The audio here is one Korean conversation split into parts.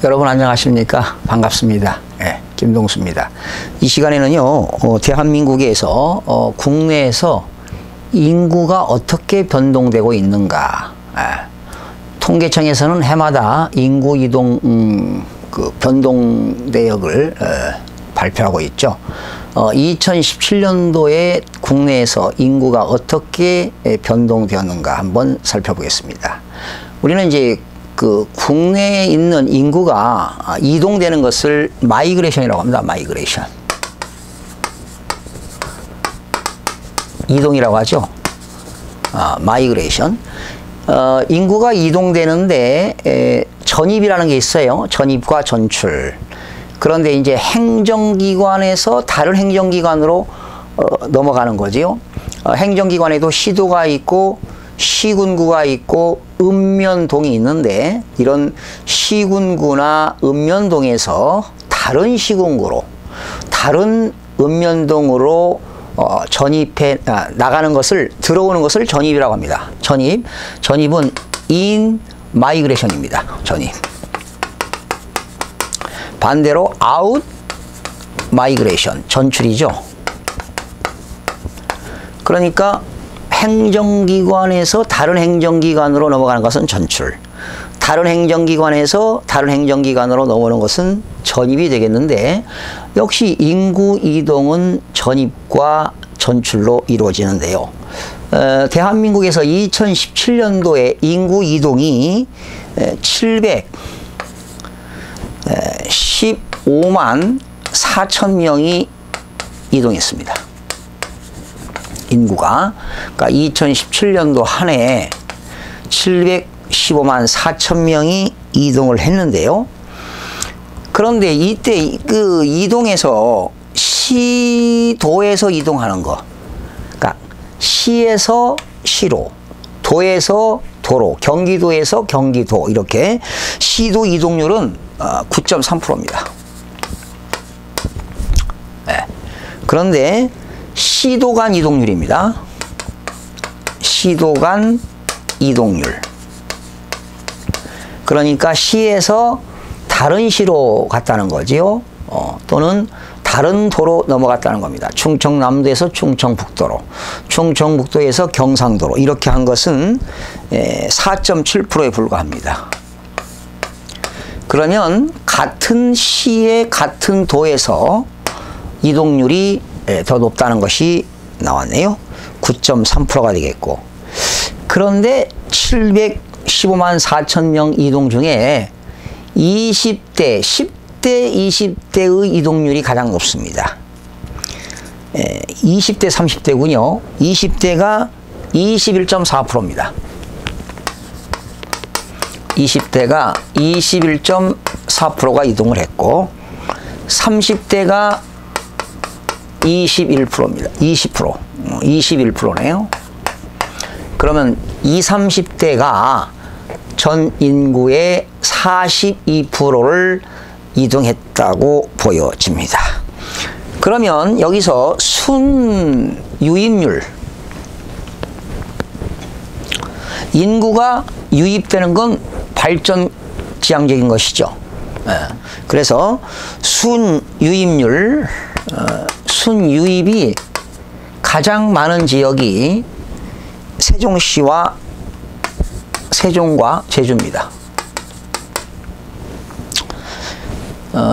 여러분 안녕하십니까? 반갑습니다. 김동수입니다. 이 시간에는요, 대한민국에서 국내에서 인구가 어떻게 변동되고 있는가. 통계청에서는 해마다 인구 이동 변동 내역을 발표하고 있죠. 2017년도에 국내에서 인구가 어떻게 변동되었는가 한번 살펴보겠습니다. 우리는 이제 국내에 있는 인구가 이동되는 것을 마이그레이션이라고 합니다. 마이그레이션. 이동이라고 하죠. 마이그레이션. 인구가 이동되는데 전입이라는 게 있어요. 전입과 전출. 그런데 이제 행정기관에서 다른 행정기관으로 넘어가는 거지요. 행정기관에도 시도가 있고 시군구가 있고 읍면동이 있는데, 이런 시군구나 읍면동에서 다른 시군구로, 다른 읍면동으로 전입해 나가는 것을, 들어오는 것을 전입이라고 합니다. 전입은 in migration입니다. 전입. 반대로 out migration, 전출이죠. 그러니까 행정기관에서 다른 행정기관으로 넘어가는 것은 전출, 다른 행정기관에서 다른 행정기관으로 넘어오는 것은 전입이 되겠는데, 역시 인구 이동은 전입과 전출로 이루어지는데요. 대한민국에서 2017년도에 인구 이동이 715만 4천 명이 이동했습니다. 인구가. 그러니까 2017년도 한 해에 715만 4천 명이 이동을 했는데요. 그런데 이때 이동에서 시도에서 이동하는 거, 그러니까 시에서 시로, 도에서 도로, 경기도에서 경기도, 이렇게 시도 이동률은 9.3%입니다. 그런데 시도 간 이동률입니다. 시도 간 이동률. 그러니까 시에서 다른 시로 갔다는 거지요. 또는 다른 도로 넘어갔다는 겁니다. 충청남도에서 충청북도로, 충청북도에서 경상도로, 이렇게 한 것은 4.7%에 불과합니다. 그러면 같은 시의 같은 도에서 이동률이 더 높다는 것이 나왔네요. 9.3%가 되겠고. 그런데 715만 4천 명 이동 중에 20대, 10대, 20대의 이동률이 가장 높습니다. 20대, 30대군요. 20대가 21.4%입니다. 20대가 21.4%가 이동을 했고, 30대가 21%입니다. 20%. 21%네요. 그러면 20, 30대가 전 인구의 42%를 이동했다고 보여집니다. 그러면 여기서 순유입률, 인구가 유입되는 건 발전 지향적인 것이죠. 그래서 순유입률, 순유입이 가장 많은 지역이 세종시와 세종과 제주입니다.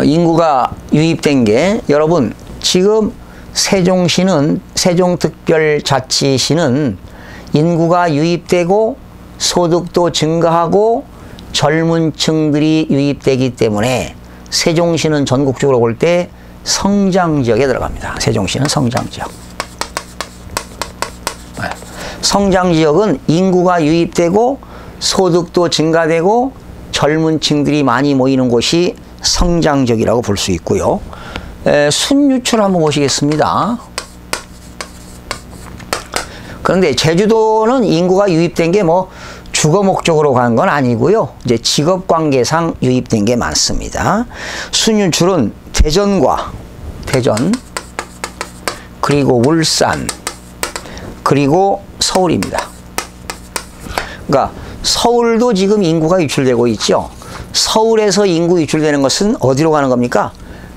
인구가 유입된 게, 여러분 지금 세종시는, 세종특별자치시는 인구가 유입되고 소득도 증가하고 젊은 층들이 유입되기 때문에 세종시는 전국적으로 볼 때 성장지역에 들어갑니다. 세종시는 성장지역. 성장지역은 인구가 유입되고 소득도 증가되고 젊은 층들이 많이 모이는 곳이 성장지역이라고 볼 수 있고요. 순유출 한번 보시겠습니다. 그런데 제주도는 인구가 유입된 게 뭐 주거 목적으로 간 건 아니고요. 이제 직업 관계상 유입된 게 많습니다. 순유출은 대전, 그리고 울산, 그리고 서울입니다. 그러니까 서울도 지금 인구가 유출되고 있죠. 서울에서 인구 유출되는 것은 어디로 가는 겁니까?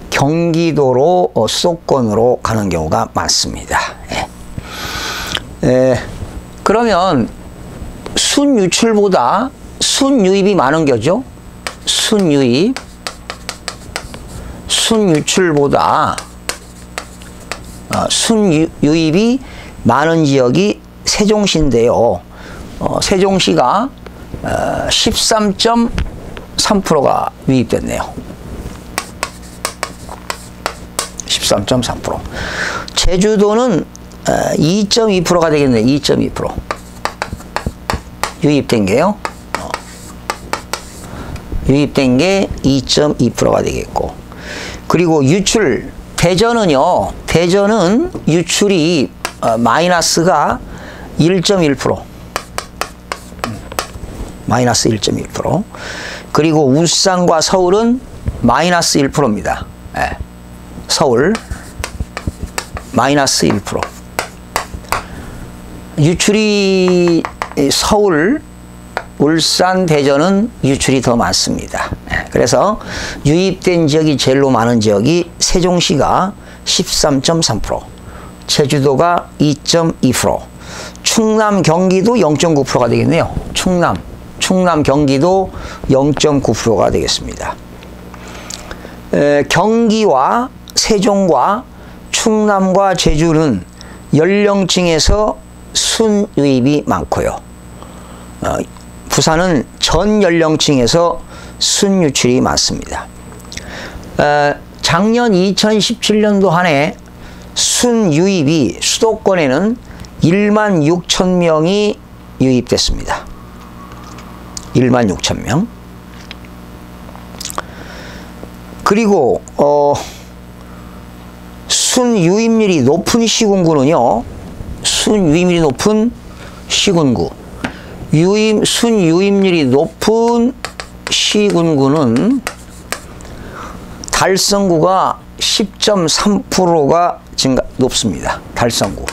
경기도로 수도권으로 가는 경우가 많습니다. 그러면 순유출보다 순유입이 많은 거죠. 순유출보다 순유입이 많은 지역이 세종시인데요. 세종시가 13.3%가 유입됐네요. 13.3%. 제주도는 2.2%가 되겠네요. 2.2%. 유입된 게요. 유입된 게 2.2%가 되겠고. 그리고 유출, 대전은요. 대전은 유출이 마이너스가 1.1%. 마이너스 1.1%. 그리고 울산과 서울은 마이너스 1%입니다. 서울 마이너스 1%. 유출이 서울, 울산, 대전은 유출이 더 많습니다. 그래서 유입된 지역이 제일로 많은 지역이 세종시가 13.3%, 제주도가 2.2%, 충남, 경기도 0.9%가 되겠네요. 충남, 경기도 0.9%가 되겠습니다. 경기와 세종과 충남과 제주는 연령층에서 순유입이 많고요. 부산은 전 연령층에서 순유출이 많습니다. 작년 2017년도 한 해 순유입이 수도권에는 1만 6천 명이 유입됐습니다. 1만 6천 명. 그리고 순유입률이 높은 시군구는요. 순유입률이 높은 시군구. 순유입률이 높은 시군구는 달성구가 10.3%가 높습니다. 달성구.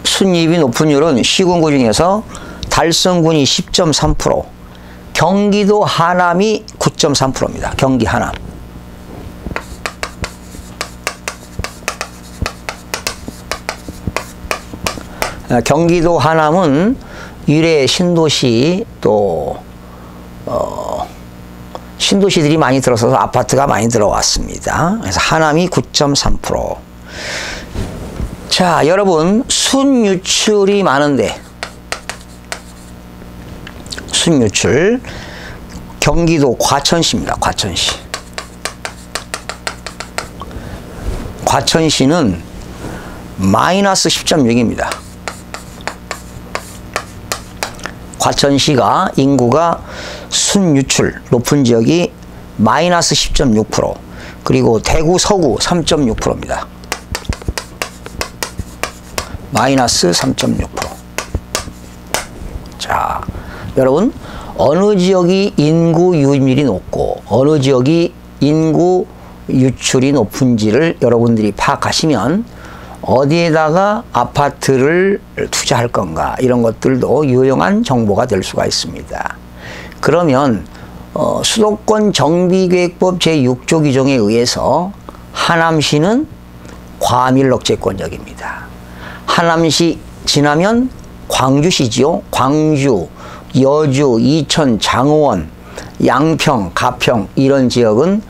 순유입이 높은 율은 시군구 중에서 달성군이 10.3%, 경기도 하남이 9.3%입니다. 경기 하남. 경기도 하남은 유래 신도시 또 신도시들이 많이 들어서서 아파트가 많이 들어왔습니다. 그래서 하남이 9.3%. 자, 여러분 순유출이 많은데 순유출 경기도 과천시입니다. 과천시. 과천시는 마이너스 10.6입니다. 과천시가 인구가 순유출 높은 지역이 마이너스 10.6%, 그리고 대구 서구 3.6%입니다. 마이너스 3.6%. 자, 여러분 어느 지역이 인구 유입률이 높고 어느 지역이 인구 유출이 높은지를 여러분들이 파악하시면 어디에다가 아파트를 투자할 건가 이런 것들도 유용한 정보가 될 수가 있습니다. 그러면 수도권 정비계획법 제6조 규정에 의해서 하남시는 과밀 억제권역입니다. 하남시 지나면 광주시지요. 광주, 여주, 이천, 장호원, 양평, 가평 이런 지역은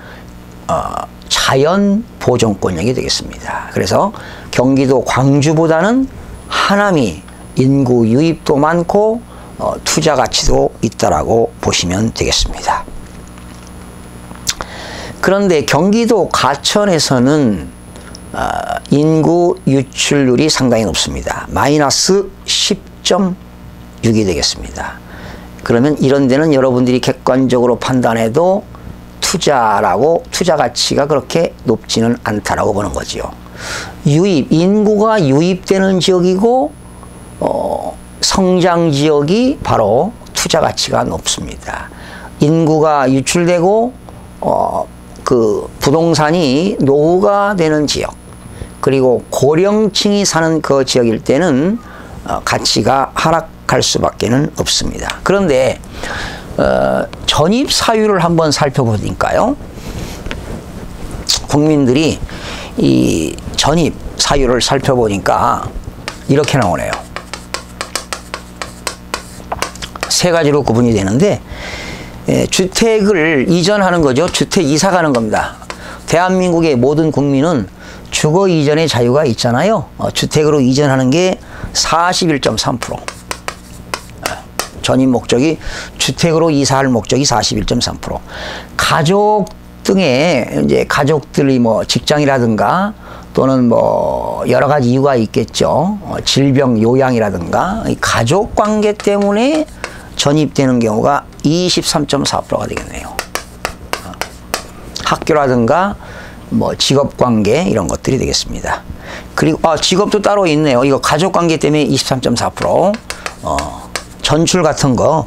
자연 보존권역이 되겠습니다. 그래서 경기도 광주보다는 하남이 인구 유입도 많고 투자 가치도 있다라고 보시면 되겠습니다. 그런데 경기도 가천에서는 인구 유출률이 상당히 높습니다. 마이너스 10.6이 되겠습니다. 그러면 이런 데는 여러분들이 객관적으로 판단해도 투자 가치가 그렇게 높지는 않다라고 보는 거죠. 인구가 유입되는 지역이고 성장 지역이 바로 투자 가치가 높습니다. 인구가 유출되고 그 부동산이 노후가 되는 지역, 그리고 고령층이 사는 그 지역일 때는 가치가 갈 수밖에는 없습니다. 그런데 전입 사유를 한번 살펴보니까요. 국민들이 이 전입 사유를 살펴보니까 이렇게 나오네요. 세 가지로 구분이 되는데 주택을 이전하는 거죠. 주택 이사 가는 겁니다. 대한민국의 모든 국민은 주거 이전의 자유가 있잖아요. 주택으로 이전하는 게 41.3%. 전입 목적이 주택으로 이사할 목적이 41.3%. 가족 등의 이제 가족들이 뭐 직장이라든가 또는 뭐 여러 가지 이유가 있겠죠. 질병 요양이라든가 가족 관계 때문에 전입되는 경우가 23.4%가 되겠네요. 학교라든가 뭐 직업 관계 이런 것들이 되겠습니다. 그리고 직업도 따로 있네요. 이거 가족 관계 때문에 23.4%. 전출 같은 거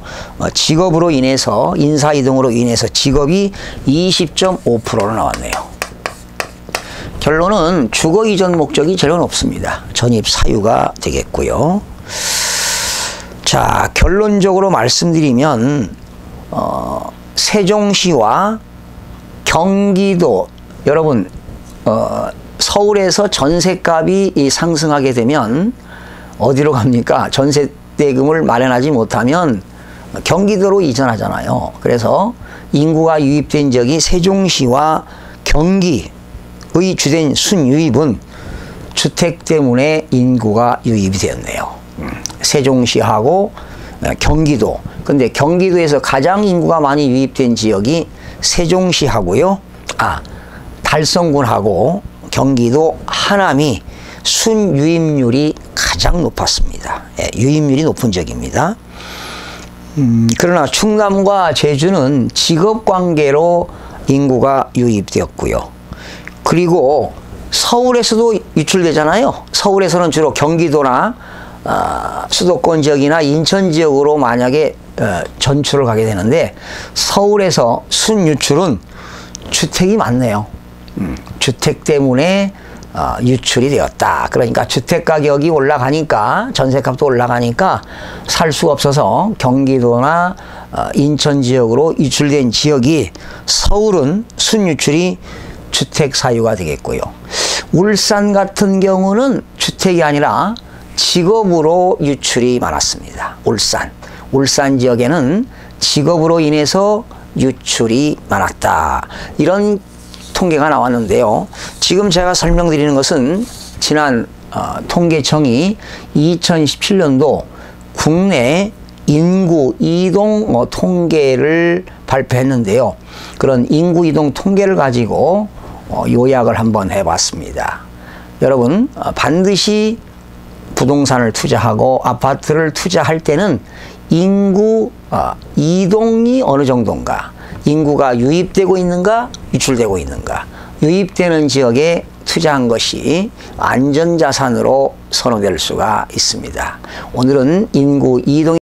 직업으로 인해서 인사 이동으로 인해서 직업이 20.5%로 나왔네요. 결론은 주거 이전 목적이 제일 높습니다. 전입 사유가 되겠고요. 자, 결론적으로 말씀드리면 세종시와 경기도 여러분 서울에서 전셋값이 상승하게 되면 어디로 갑니까? 전세대금을 마련하지 못하면 경기도로 이전하잖아요. 그래서 인구가 유입된 지역이 세종시와 경기의 주된 순유입은 주택 때문에 인구가 유입이 되었네요. 세종시하고 경기도. 근데 경기도에서 가장 인구가 많이 유입된 지역이 세종시하고요. 달성군하고 경기도 하남이 순유입률이 가장 높았습니다. 유입률이 높은 지역입니다. 그러나 충남과 제주는 직업관계로 인구가 유입되었고요. 그리고 서울에서도 유출되잖아요. 서울에서는 주로 경기도나 수도권 지역이나 인천 지역으로 만약에 전출을 가게 되는데 서울에서 순유출은 주택이 많네요. 주택 때문에 유출이 되었다. 그러니까 주택 가격이 올라가니까 전셋값도 올라가니까 살 수가 없어서 경기도나 인천 지역으로 유출된 지역이 서울은 순유출이 주택 사유가 되겠고요. 울산 같은 경우는 주택이 아니라 직업으로 유출이 많았습니다. 울산 지역에는 직업으로 인해서 유출이 많았다. 이런 통계가 나왔는데요. 지금 제가 설명드리는 것은 지난 통계청이 2017년도 국내 인구 이동 통계를 발표했는데요. 그런 인구 이동 통계를 가지고 요약을 한번 해봤습니다. 여러분 반드시 부동산을 투자하고 아파트를 투자할 때는 인구 이동이 어느 정도인가, 인구가 유입되고 있는가 유출되고 있는가, 유입되는 지역에 투자한 것이 안전자산으로 선호될 수가 있습니다. 오늘은 인구 이동